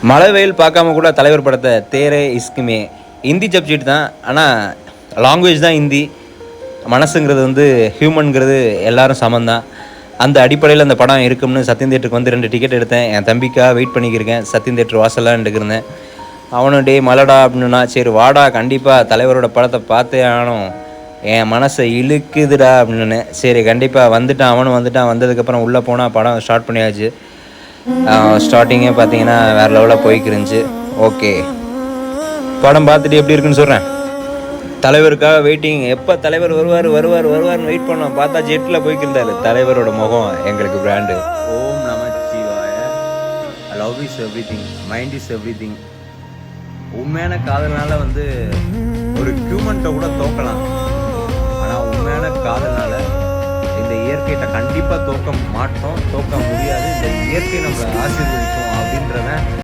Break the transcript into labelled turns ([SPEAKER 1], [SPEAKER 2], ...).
[SPEAKER 1] மழை வெயில் பார்க்காம கூட தலைவர் படத்தை தேரே இஸ்குமே ஹிந்தி சப்ஜெக்ட் தான். ஆனால் லாங்குவேஜ் தான் ஹிந்தி. மனசுங்கிறது வந்து ஹியூமனுங்கிறது எல்லாரும் சமந்தான். அந்த அடிப்படையில் அந்த படம் இருக்கும்னு சத்யம் தேட்டருக்கு வந்து 2 டிக்கெட் எடுத்தேன். என் தம்பிக்காக வெயிட் பண்ணிக்கிருக்கேன். சத்யம் தேட்டர் வாசல்லாம் இருந்தேன். அவனும் டே மலடா அப்படின்னா சரி வாடா கண்டிப்பாக தலைவரோட படத்தை பார்த்தே ஆகணும், என் மனசை இழுக்குதுடா அப்படின்னு. சரி கண்டிப்பாக வந்துட்டான். அவனும் வந்துட்டான். வந்ததுக்கப்புறம் உள்ளே போனால் படம் ஸ்டார்ட் பண்ணியாச்சு. ஸ்டார்டிங்கே பார்த்தீங்கன்னா வேறு லெவலில் போய்க்கிருந்துச்சு. ஓகே, படம் பார்த்துட்டு எப்படி இருக்குன்னு சொல்கிறேன். தலைவருக்காக வெயிட்டிங். எப்போ தலைவர் வருவார்னு வெயிட் பண்ணோம். பார்த்தா ஜெட்டில் போய்க்கிருந்தாரு. தலைவரோட முகம் எங்களுக்கு பிராண்டு. ஓம் நமச்சிவாய. Love is everything, mind is everything. உண்மையான காதல்னால வந்து ஒரு ஹியூமன்கிட்ட கூட தோக்கலாம். ஆனால் உண்மையான காதல்னால இந்த இயற்கையிட்ட கண்டிப்பாக தோக்க மாட்டோம், தோக்க முடியாது. இந்த இயற்கை நம்மளை ஆசீர்வதிக்கும் அப்படின்றத